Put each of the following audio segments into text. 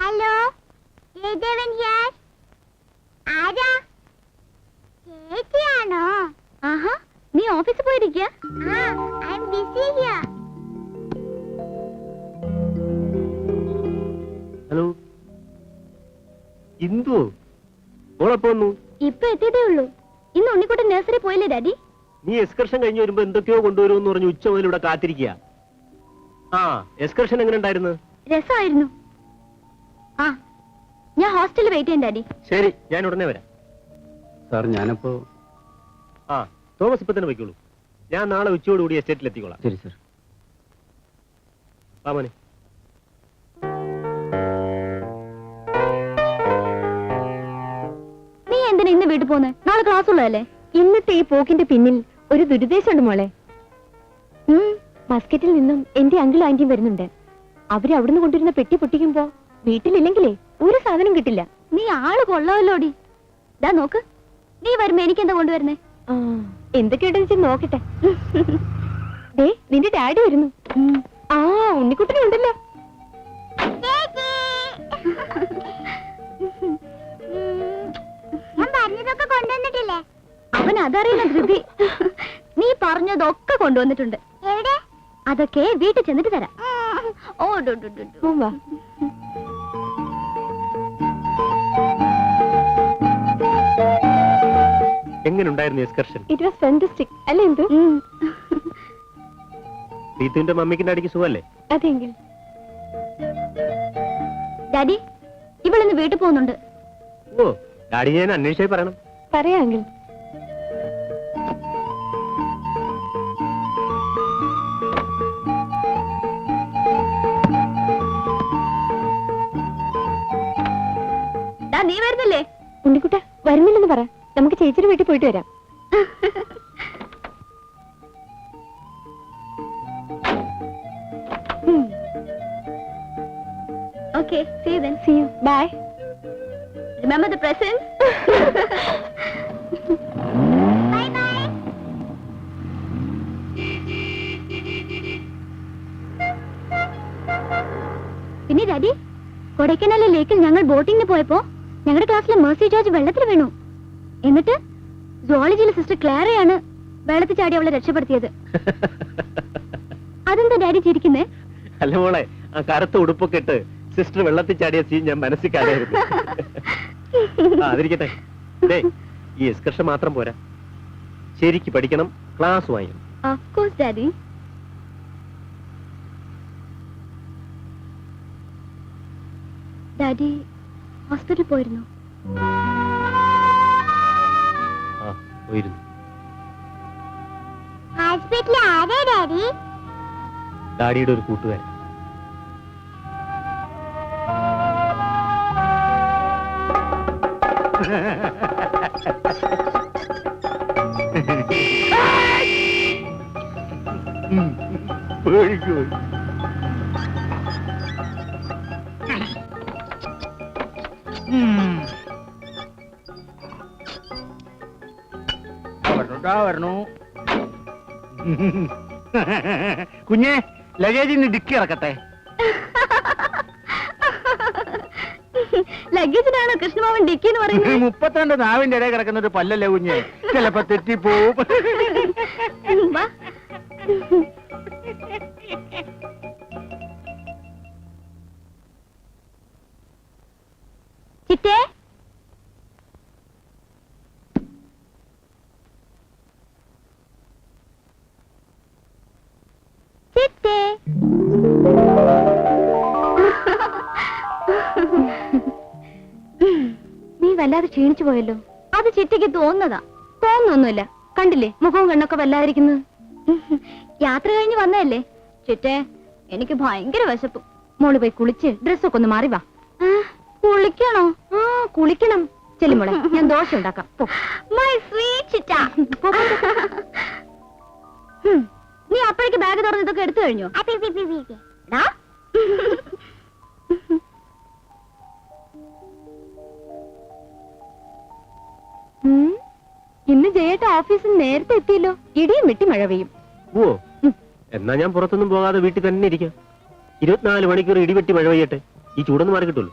Hello, Jayadevan here. ആരാ? ചേച്ചിയാണോ? ആഹാ, നീ ഓഫീസിൽ പോയിരിക്കുക? I am busy here. Hello Indu, ഓളെപ്പോന്നു? ഇപ്പൊ എത്തിയതേ ഉള്ളൂ. ഇന്ന് ഉണ്ണിക്കുട്ടൻ നഴ്സറി പോയില്ലേ ഡാഡി? നീ എക്സ്കർഷൻ കഴിഞ്ഞ് വരുമ്പോ എന്തൊക്കെയോ കൊണ്ടുവരുമെന്ന് പറഞ്ഞു ഉച്ച മുതൽ ഇവിടെ കാത്തിരിക്കുക. ആ, എക്സ്കർഷൻ എങ്ങനെ ഉണ്ടായിരുന്നു? രസമായിരുന്നു. ആ, ഞാൻ ഹോസ്റ്റലിൽ വെയിറ്റ് ചെയ്യാൻ ഡാഡി. ശരി, ഞാൻ ഉടനെ വരാം. സാർ ഞാനപ്പോ ആ, തോമസ് ഇപ്പൊ തന്നെ വയ്ക്കുള്ളൂ. ഞാൻ നാളെ ഉച്ചയോടുകൂടി എസ്റ്റേറ്റിൽ എത്തിക്കോളാം. ശരി സാർ. പാമോനെ. നീ എന്തിനാ ഇന്ന് വീട്ടിൽ പോന്നെ? നാളെ ക്ലാസ് ഉള്ളതല്ലേ? ഇന്നത്തെ ഈ പോക്കിന്റെ പിന്നിൽ ഒരു ദുരുദ്ദേശമുണ്ട് മോളെ. മസ്കറ്റിൽ നിന്നും എന്റെ അങ്കിളും ആന്റിയും വരുന്നുണ്ട്. അവര് അവിടുന്ന് കൊണ്ടുവരുന്ന പെട്ടി പൊട്ടിക്കുമ്പോ വീട്ടിലില്ലെങ്കിലേ ഒരു സാധനം കിട്ടില്ല. നീ ആള് കൊള്ളാമല്ലോടി. ദാ നോക്ക്, നീ വരുമ്പോ എനിക്ക് എന്താ കൊണ്ടുവരുന്നേ? എന്തൊക്കെയുണ്ടെന്ന് വെച്ച് നോക്കട്ടെ. ദേ നിന്റെ ഡാഡി വരുന്നു. ആ, ഉണ്ണിക്കുട്ടനുണ്ടല്ലോ. ഞാൻ പറഞ്ഞതൊക്കെ കൊണ്ടുവന്നിട്ടില്ലേ? അവൻ അതറിയുന്ന ധൃതി. നീ പറഞ്ഞതൊക്കെ കൊണ്ടുവന്നിട്ടുണ്ട്. എവിടെ? അതൊക്കെ വീട്ടിൽ ചെന്നിട്ട് തരാം. ഓ വാ. എങ്ങനെയുണ്ടായിരുന്നു എക്സ്കർഷൻ? ഇറ്റ് വാസ് ഫാന്റാസ്റ്റിക് അല്ലേ എന്തു? പ്രീതുവിന്റെ മമ്മിക്ക് ഡാഡിക്ക് സുഖല്ലേ? അതെങ്കിൽ ഡാഡി, ഇവളിന്ന് വീട്ടിൽ പോകുന്നുണ്ട്. ഓ, ഡാഡി ഞാൻ അന്വേഷിച്ചായി പറയണം. പറയാമെങ്കിൽ. നീ വരുന്നില്ലേ? ഉണ്ണിക്കുട്ട വരുന്നില്ലെന്ന് പറ. നമുക്ക് ചേച്ചിയുടെ വീട്ടിൽ പോയിട്ട് വരാം. Okay, see you then. See you. Bye. Remember the presents? Bye bye. പിന്നെ ഡാഡി, കൊടൈക്കനാലിലെ ലേക്കിൽ ഞങ്ങൾ ബോട്ടിങ്ങിന് പോയപ്പോ ഞങ്ങളുടെ ക്ലാസ്സിലെ മേഴ്സി ജോർജ് വെള്ളത്തിൽ വീണു. എന്നിട്ട് സുവോളജിയിലെ സിസ്റ്റർ ക്ലാരയാണ് വെള്ളത്തിൽ ചാടി അവളെ രക്ഷപ്പെടുത്തിയത്. അതെന്താ ഡാഡി ചിരിക്കുന്നേ? അല്ല മോളെ, ആ കറുത്ത ഉടുപ്പൊക്കെ ഇട്ട് സിസ്റ്റർ വെള്ളത്തിൽ ചാടിയ സീൻ ഞാൻ മനസ്സിൽ കാണായിരുന്നു. അതിരിക്കട്ടെ. ഈ എക്സ്കർഷൻ മാത്രം പോരാ, ശരിക്ക് പഠിക്കണം, ക്ലാസ് വാങ്ങിക്കണം. Of course, Daddy. ഡാഡി ഹോസ്പിറ്റലിൽ പോയിരുന്നു. ആ, പോയിരുന്നു. ഹോസ്പിറ്റലിൽ ആരാ ഡാഡി? ഡാഡിയുടെ ഒരു കൂട്ടുകാരൻ. വരണു കുഞ്ഞെ, ലഗേജിന് ഡിക്കി ഇറക്കട്ടെ. ലഗേജിനാണോ കൃഷ്ണമാവൻ ഡിക്കി എന്ന് പറയുന്നത്? 32 നാവിന്റെ ഇടയിൽ കിടക്കുന്ന ഒരു പല്ലല്ലേ കുഞ്ഞെ, ചിലപ്പോ തെറ്റിപ്പോവും. വാ. ചിറ്റേ, ചിറ്റേ. നീ വല്ലാതെ ക്ഷീണിച്ചു പോയല്ലോ. അത് ചിറ്റയ്ക്ക് തോന്നുന്നതാ. തോന്നുന്നൊന്നുമില്ല, കണ്ടില്ലേ മുഖവും കണ്ണൊക്കെ വല്ലാതിരിക്കുന്നത്. യാത്ര കഴിഞ്ഞ് വന്നതല്ലേ. ചിറ്റേ, എനിക്ക് ഭയങ്കര വിശപ്പ്. മോള് പോയി കുളിച്ച് ഡ്രസ്സൊക്കെ ഒന്ന് മാറി വാ. കുളിക്കണോ? ആ, കുളിക്കണം. ചെല്ലുമോളെ, ഞാൻ ദോശ ഉണ്ടാക്കാം. നീ അപ്പോഴേക്ക് ബാഗ് തുറന്ന് ഇതൊക്കെ എടുത്തു കഴിഞ്ഞോ? എടാ. ഇന്ന് ജയേട്ട ഓഫീസിൽ നേരത്തെ എത്തിയല്ലോ. ഇടിയും വെട്ടി മഴ പെയ്യും. ഓ, എന്നാ ഞാൻ പുറത്തൊന്നും പോകാതെ വീട്ടിൽ തന്നെ ഇരിക്കാം. 24 മണിക്കൂർ ഇടിവെട്ടി മഴ പെയ്യട്ടെ, ഈ ചൂടൊന്നും മാറി കിട്ടുള്ളൂ.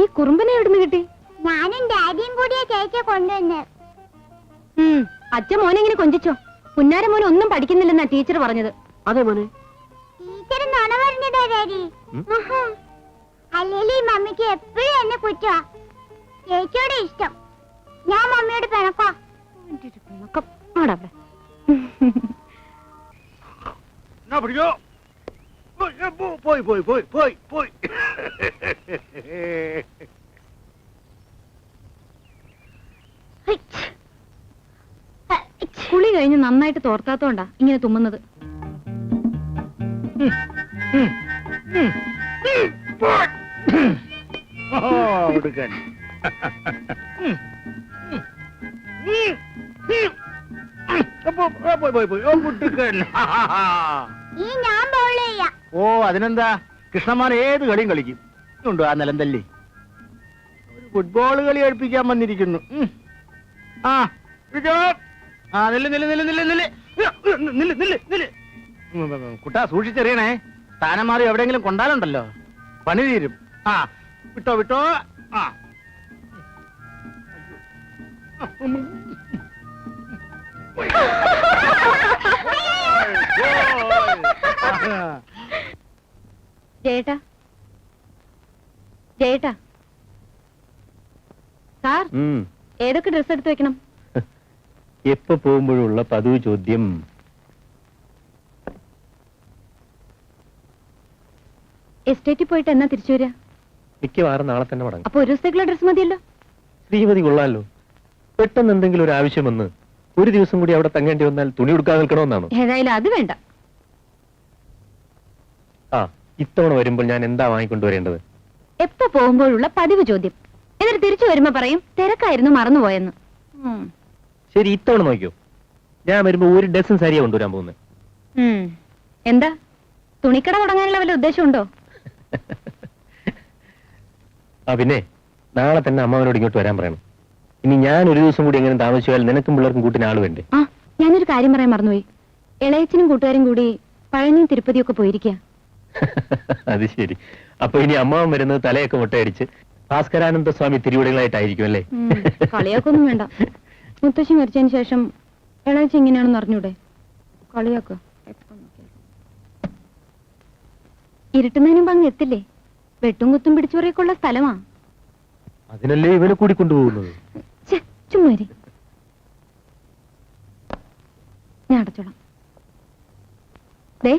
ഈ കുറുമ്പനെ എവിടുന്ന് കിട്ടി? ഞാനും ഡാഡിയും കൂടിയാ ചേച്ചിയെ കൊണ്ടുവന്ന്. അച്ഛൻ മോനെ ഇങ്ങനെ കൊഞ്ചിച്ചോ? പുന്നാര മോനെ ഒന്നും പഠിക്കുന്നില്ലെന്നാ ടീച്ചർ പറഞ്ഞത്. അതെ മോനെ. ടീച്ചർ നുണ പറഞ്ഞതാ ഡാഡി. അല്ലെങ്കിൽ ഈ മമ്മിക്ക് എപ്പോഴും എന്നെ കുറ്റവാ. ചേച്ചിയോട് ഇഷ്ടം, ഞാൻ മമ്മിയോട് പിണക്കാ. പോയി പോയി പോയി പോയി പോയി. കുളി കഴിഞ്ഞ് നന്നായിട്ട് തോർത്താത്തോണ്ടാ ഇങ്ങനെ തുമ്മുന്നത്. ഈ ഞാൻ ബോൾ ചെയ്യാ. ഓ അതിനെന്താ, കൃഷ്ണമാൻ ഏത് കളിയും കളിക്കും. ഉണ്ടോ ആ നിലം തല്ലി? ഒരു ഫുട്ബോൾ കളി കളിപ്പിക്കാൻ വന്നിരിക്കുന്നു. ആ നില്ല് നില്ല് നില്ല് നില്ല് നില്ല് നില്ല് നില്ല് നില്ല്. കുട്ടാ സൂക്ഷിച്ചെറിയണേ, സ്ഥാനം മാറി എവിടെയെങ്കിലും കൊണ്ടാലുണ്ടല്ലോ പണി തീരും. ആ വിട്ടോ വിട്ടോ. ആ ജയേട്ടാ, ജയേട്ടാ സാർ, ഏതൊക്കെ ഡ്രസ് എടുത്ത് വെക്കണം? എപ്പോ പോകുമ്പോഴുള്ള പതിവ് ചോദ്യം. എസ്റ്റേറ്റിൽ പോയിട്ട് എന്നാ തിരിച്ചു വരിക? മിക്കവാറും നാളെ തന്നെ മടങ്ങും. അപ്പൊ ഒരു ദിവസത്തേക്കുള്ള ഡ്രസ് മതിയല്ലോ. ശ്രീമതി കൊള്ളാലോ. പെട്ടെന്ന് എന്തെങ്കിലും ഒരു ആവശ്യം വന്ന് ഒരു ദിവസം കൂടി അവിടെ തങ്ങേണ്ടി വന്നാൽ തുണി കൊടുക്കാതെ നിൽക്കണമെന്നാണ്. ഏതായാലും അത് വേണ്ട. ആ ഇത്തവണ വരുമ്പോൾ ഞാൻ എന്താ വാങ്ങിക്കൊണ്ടുവരേണ്ടത്? എപ്പോ പോകുമ്പോഴുള്ള പതിവ് ചോദ്യം. എന്നിട്ട് തിരിച്ചു വരുമ്പോ പറയും തിരക്കായിരുന്നു മറന്നുപോയെന്ന്. ശരി, ഇത്തവണ നോക്കിയോ. ഞാൻ വരുമ്പോ ഒരു ഡസൻ സാരിയാ കൊണ്ടുവരാൻ പോകുന്നത്. എന്താ തുണിക്കട തുടങ്ങാനുള്ള വല്ല ഉദ്ദേശമുണ്ടോ? ആ പിന്നെ നാളെ തന്നെ അമ്മാവനോട് ഇങ്ങോട്ട് വരാൻ പറയണം. ഇനി ഞാൻ ഒരു ദിവസം കൂടി എങ്ങനെ താമസിച്ചാൽ നിനക്കും പിള്ളേർക്കും കൂട്ടിന് ആള് വേണ്ടേ? ആ ഞാനൊരു കാര്യം പറയാൻ മറന്നുപോയി. ഇളയച്ചനും കൂട്ടുകാരും കൂടി പഴനിയും തിരുപ്പതിയൊക്കെ പോയിരിക്കുക. അത് ശരി. അപ്പൊ ഇനി അമ്മാവൻ വരുന്നത് തലയൊക്കെ മുട്ടയടിച്ച് ഭാസ്കരാനന്ദ സ്വാമി തിരുവടികളായിട്ടായിരിക്കും അല്ലേ? കളിയാക്കൊന്നും വേണ്ട. മുത്തശ്ശി മരിച്ചതിന് ശേഷം ഇളയച്ച ഇങ്ങനെയാണെന്ന് അറിഞ്ഞൂടെ? കളിയാക്കോ? ഇരുട്ടുന്നതിന് മുമ്പ് അങ്ങ് എത്തില്ലേ? വെട്ടും കുത്തും പിടിച്ചുപറിയൊക്കെയുള്ള സ്ഥലമാ. അതിനല്ലേ ഇവനെ കൂടി കൊണ്ടുപോകുന്നത്. ചുമ്മാരി, ഞാൻ അടച്ചോളാം. ദേ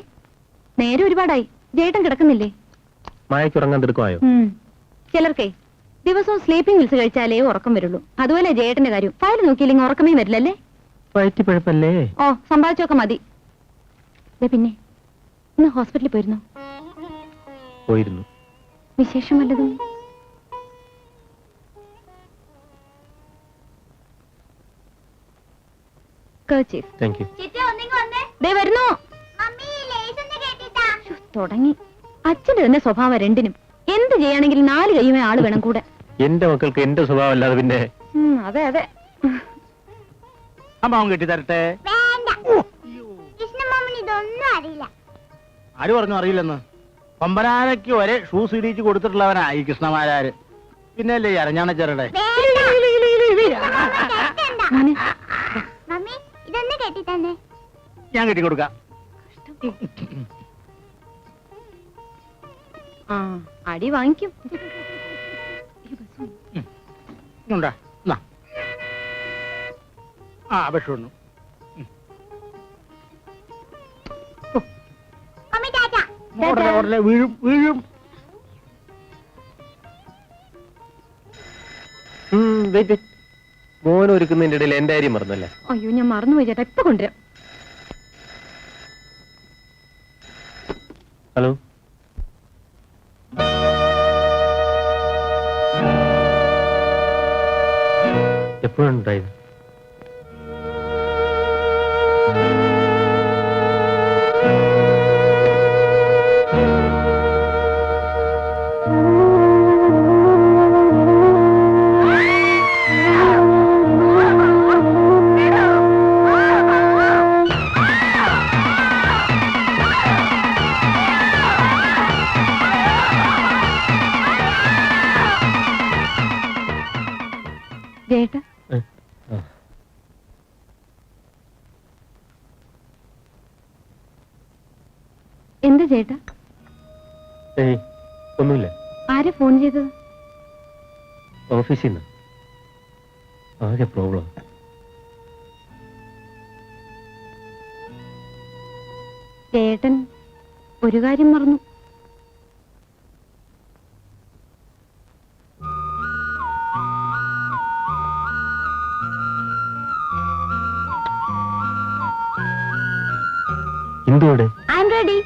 നേരെ ഒരുപാടായി. ജേട്ടൻ കിടക്കുന്നില്ലേ? മായക്കുറങ്ങാൻ തിടുക്കമായോ? ചിലർക്കേ ദിവസവും സ്ലീപ്പിംഗ് പിൽസ് കഴിച്ചാലേ ഉറക്കം വരുള്ളൂ. അതുപോലെ ജേട്ടന്റെ കാര്യം. ഫയൽ നോക്കിയില്ലെങ്കിൽ ഉറക്കമേ വരില്ലല്ലേ? പഴപ്പല്ലേ? ഓ സമ്പാദിച്ചൊക്കെ മതി. പിന്നെ ഇന്ന് ഹോസ്പിറ്റലിൽ പോയിരുന്നു? പോയിരുന്നു. വിശേഷം വല്ലതും? വരുന്നു. തുടങ്ങി. അച്ഛന്റെ തന്നെ സ്വഭാവം രണ്ടിനും. എന്ത് ചെയ്യണമെങ്കിലും 4 കൈയുമേ ആള് വേണം കൂടെ. എന്റെ മക്കൾക്ക് എന്റെ സ്വഭാവം അല്ലാതെ പിന്നെ. അതെ അതെ. അമ്മാവൻ കെട്ടി തരട്ടെ? ഇതൊന്നും അറിയില്ല. ആര് പറഞ്ഞു അറിയില്ലെന്ന്? കൊമ്പനാനയ്ക്ക് വരെ ഷൂസ് ഇടിച്ച് കൊടുത്തിട്ടുള്ളവനാ ഈ കൃഷ്ണമാരാര്. പിന്നല്ലേ ഈ അരഞ്ഞാണ ചെറുടെ. മമ്മി ഇതൊന്ന് കെട്ടി തന്നെ. ഞാൻ കെട്ടി കൊടുക്കാം. അടി വാങ്ങിക്കും. വിഷമൊന്നും വീഴും വീഴും. മോൻ ഒരുക്കുന്നതിന്റെ ഇടയിൽ എന്റെ കാര്യം മറന്നല്ലേ? അയ്യോ ഞാൻ മറന്നുപോയി ചേട്ടാ. ഇപ്പൊ കൊണ്ടുവരാം. ഹലോ, എപ്പോഴാണ് ഉണ്ടായത്? ചേട്ടാ എന്താ ചേട്ടാ? ഏയ് ഒന്നുമില്ല. ആരാ ഫോൺ ചെയ്തത്? ഓഫീസിൽ നിന്ന്. ആകെ പ്രോബ്ലം. ചേട്ടൻ ഒരു കാര്യം മറന്നു. എന്തുകൊണ്ട്? I am ready.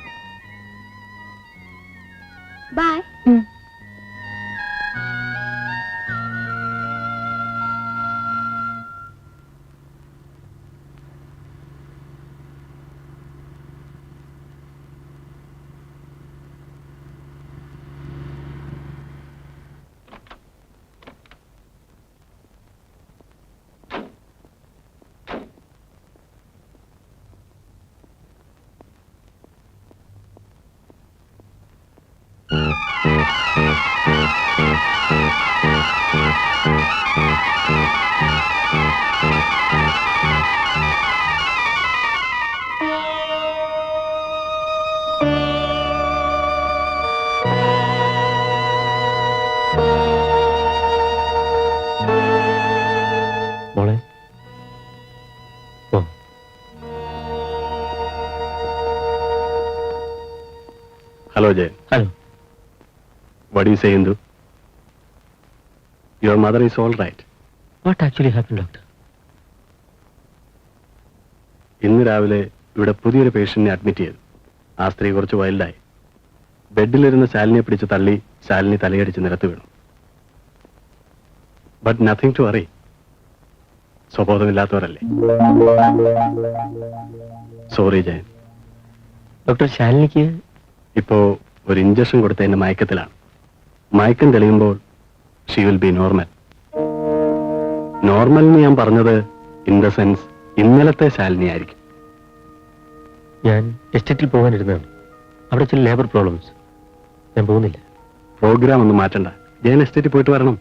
ബൈ. മോളെ ഓ Hello, Jay. Hello. What do you say, Indu? Your mother is all right. What actually happen doctor? ഇന്ന് രാവിലെ ഇവിടെ പുതിയൊരു പേഷ്യന്റിനെ അഡ്മിറ്റ് ചെയ്തു. ആ സ്ത്രീ കുറച്ച് വൈൽഡായി. ബെഡിലിരുന്ന് ശാലിനിയെ പിടിച്ച് തള്ളി ശാലിനി തലയടിച്ച് നിലത്ത് വീണു. But nothing to worry. സ്വബോധമില്ലാത്തവരല്ലേ. സോറി ജയൻ. ഡോക്ടർ, ശാലിനിക്ക് ഇപ്പോ ഒരു ഇഞ്ചക്ഷൻ കൊടുത്തതിന്റെ മയക്കത്തിലാണ്. മയക്കം തെളിയുമ്പോൾ she will be normal. Normal എന്ന് ഞാൻ പറഞ്ഞത് ഇൻ ദ സെൻസ് ഇന്നലത്തെ ശാലിനി ആയിരിക്കും. ഞാൻ എസ്റ്റേറ്റിൽ പോകാനിരുന്നതാണ്. അവിടെ ചില ലേബർ പ്രോബ്ലംസ്. ഞാൻ പോകുന്നില്ല. പ്രോഗ്രാം ഒന്നും മാറ്റണ്ട. ജയൻ എസ്റ്റേറ്റിൽ പോയിട്ട് വരണം.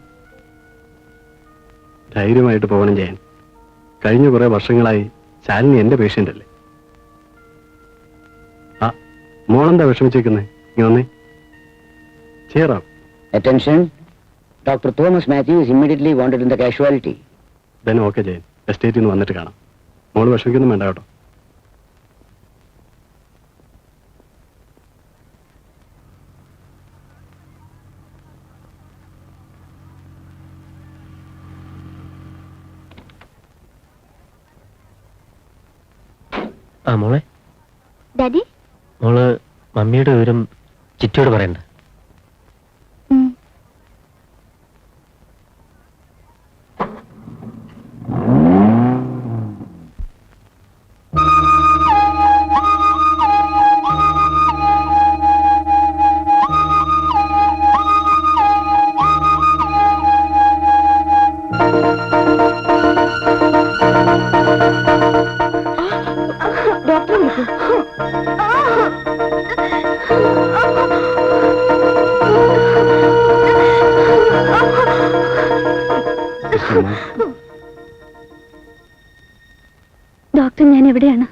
ധൈര്യമായിട്ട് പോകണം ജയൻ. കഴിഞ്ഞ കുറെ വർഷങ്ങളായി ശാലിനി എന്റെ പേഷ്യന്റ് അല്ലേ. ആ മോളെന്താ വിഷമിച്ചേക്കുന്നേ? നീ വന്നേ. ചേറാം. Attention, Dr. Thomas Matthew is immediately wanted in the casualty. then okay Jayan. എസ്റ്റേറ്റിൽ നിന്ന് വന്നിട്ട് കാണാം. മോള് വിഷമിക്കൊന്നും വേണ്ട കേട്ടോ. ആ മോളെ, ഡാഡി. മോള് മമ്മിയുടെ വിവരം ചിറ്റയോട് പറയണ്ട. ഡോക്ടറെ വിളിക്കൂ. ഡോക്ടർ, ഞാൻ എവിടെയാണ്?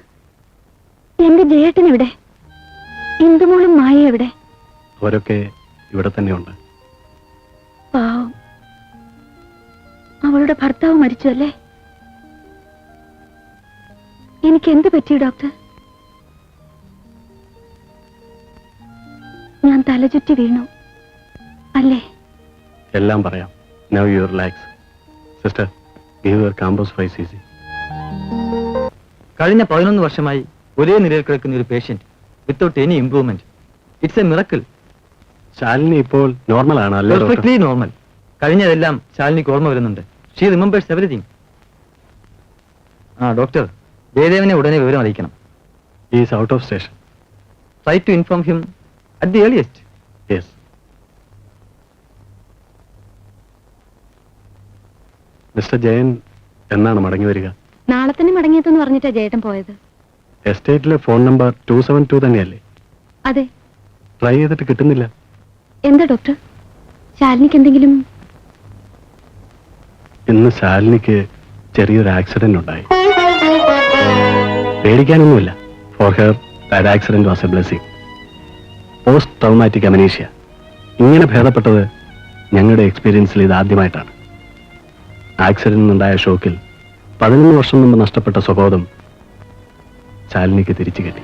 എന്റെ ജയേട്ടൻ എവിടെ? ഇന്ദുമോളും മായ എവിടെ? അവരൊക്കെ ഇവിടെ തന്നെയുണ്ട്. പാവം, അവളുടെ ഭർത്താവ് മരിച്ചു അല്ലേ? എനിക്ക് എന്ത് പറ്റി ഡോക്ടർ? ഞാൻ തലചുറ്റി വീണു അല്ലേ? എല്ലാം പറയാം. Now you relax. Sister, give your campus 5 cc. കഴിഞ്ഞ 11 വർഷമായി ഒരേ നിലയിൽ കിടക്കുന്ന ഒരു patient without any improvement. It's A miracle. Shalini ഇപ്പോൾ നോർമൽ ആണ് അല്ലേ? Perfectly normal. കഴിഞ്ഞതെല്ലാം ശാലിനിക്ക് ഓർമ്മ വരുന്നുണ്ട്. She remembers everything. ആ ഡോക്ടർ, ജയദേവനെ ഉടനെ വിവരം അറിയിക്കണം. Is out of station. Try to inform him at the earliest. Yes. Mister Jayan എന്നാണ് മടങ്ങി വരിക? നാളെ തന്നെ മടങ്ങിയെത്തെന്ന് പറഞ്ഞിട്ടാ ജയേട്ടൻ പോയത്. എസ്റ്റേറ്റിലെ ഫോൺ നമ്പർ 272 തന്നെയല്ലേ? അതെ. ട്രൈ ചെയ്തിട്ട് കിട്ടുന്നില്ല. എന്താ ഡോക്ടർ, ശാലിനിക്ക് എന്തെങ്കിലും? ഇന്ന് ശാലിനിക്ക് ചെറിയൊരു ആക്സിഡന്റ് ഉണ്ടായി. പേടിക്കാനൊന്നുമില്ല. For her that accident was a blessing. Post traumatic amnesia. ഇങ്ങനെ ഭേദപ്പെട്ടത് ഞങ്ങളുടെ എക്സ്പീരിയൻസിൽ ഇത് ആദ്യമായിട്ടാണ്. ആക്സിഡന്റിനുണ്ടായ ഷോക്കിൽ 11 വർഷം മുമ്പ് നഷ്ടപ്പെട്ട സ്വബോധം ശാലിനിക്ക് തിരിച്ചു കിട്ടി.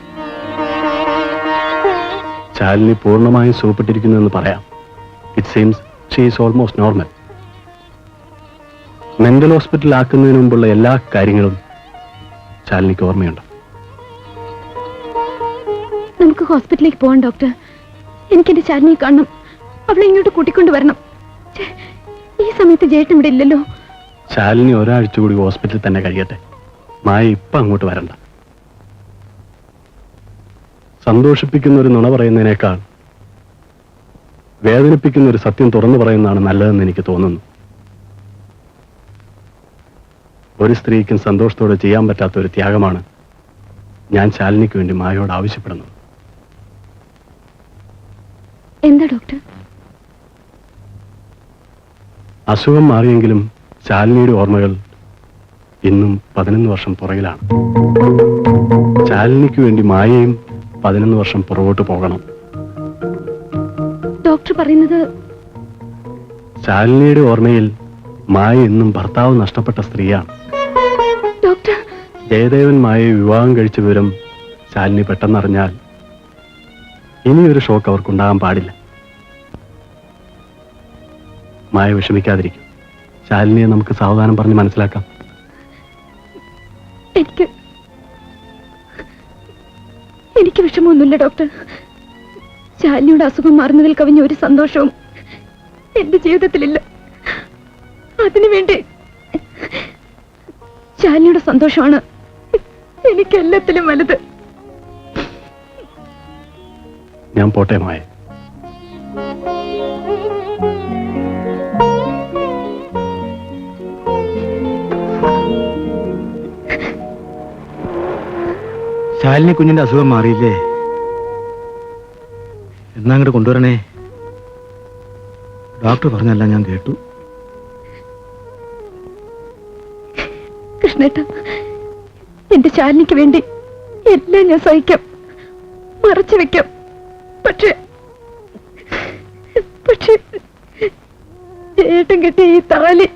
ശാലിനി പൂർണ്ണമായും സുഖപ്പെട്ടിരിക്കുന്നുവെന്ന് പറയാം. It seems she is almost normal. Mental ഹോസ്പിറ്റലിൽ ആക്കുന്നതിന് മുമ്പുള്ള എല്ലാ കാര്യങ്ങളും ശാലിനിക്ക് ഓർമ്മയുണ്ട്. നമുക്ക് ഹോസ്പിറ്റലിലേക്ക് പോകാം ഡോക്ടർ. എനിക്കെന്റെ ശാലിനിയെ കാണണം. അവളെ ഇങ്ങോട്ട് കൂട്ടിക്കൊണ്ട് വരണം. ഛെ, ഈ സമയത്ത് ജേട്ടൻ ഇവിടെ ഇല്ലല്ലോ. ശാലിനി ഒരാഴ്ച കൂടി ഹോസ്പിറ്റലിൽ തന്നെ കഴിയട്ടെ. മായ ഇപ്പൊ അങ്ങോട്ട് വരണ്ട. സന്തോഷിപ്പിക്കുന്ന ഒരു നുണ പറയുന്നതിനേക്കാൾ വേദനിപ്പിക്കുന്ന ഒരു സത്യം തുറന്നു പറയുന്നതാണ് നല്ലതെന്ന് എനിക്ക് തോന്നുന്നു. ഒരു സ്ത്രീക്കും സന്തോഷത്തോടെ ചെയ്യാൻ പറ്റാത്ത ഒരു ത്യാഗമാണ് ഞാൻ ശാലിനിക്ക് വേണ്ടി മായയോട് ആവശ്യപ്പെടുന്നത്. എന്താ ഡോക്ടർ? അസുഖം മാറിയെങ്കിലും ശാലിനിയുടെ ഓർമ്മകൾ ഇന്നും 11 വർഷം പുറകിലാണ്. ശാലിനിക്ക് വേണ്ടി മായയും 11 വർഷം പുറകോട്ട് പോകണം. ഡോക്ടർ പറയുന്നത് ശാലിനിയുടെ ഓർമ്മയിൽ മായ ഇന്നും ഭർത്താവ് നഷ്ടപ്പെട്ട സ്ത്രീയാണ്. ഡോക്ടർ, ജയദേവൻ മായയെ വിവാഹം കഴിച്ച വിവരം ശാലിനി പെട്ടെന്നറിഞ്ഞാൽ ഇനിയൊരു ഷോക്ക് അവർക്കുണ്ടാകാൻ പാടില്ല. മായ വിഷമിക്കാതിരിക്കും. ശാലിനിയെ നമുക്ക് സാവധാനം പറഞ്ഞ് മനസ്സിലാക്കാം. എനിക്ക് വിഷമമൊന്നുമില്ല ഡോക്ടർ. ശാലിനിയുടെ അസുഖം മാറുന്നതിൽ കവിഞ്ഞ ഒരു സന്തോഷവും എന്റെ ജീവിതത്തിലില്ല. അതിനുവേണ്ടി ശാലിനിയുടെ സന്തോഷമാണ് എനിക്ക് എല്ലാത്തിലും വലുത്. ഞാൻ പോട്ടെ മായ. ശാലിനി കുഞ്ഞിന്റെ അസുഖം മാറിയില്ലേ? എന്നാ അങ്ങോട്ട് കൊണ്ടുവരണേ. ഡോക്ടർ പറഞ്ഞല്ല ഞാൻ കേട്ടു. കൃഷ്ണേട്ട, എന്റെ ശാലിനിക്ക് വേണ്ടി എല്ലാം ഞാൻ സഹിക്കാം, മറച്ചു വെക്കാം. പക്ഷേ ഏട്ടൻ കെട്ടിയ ഈ താലി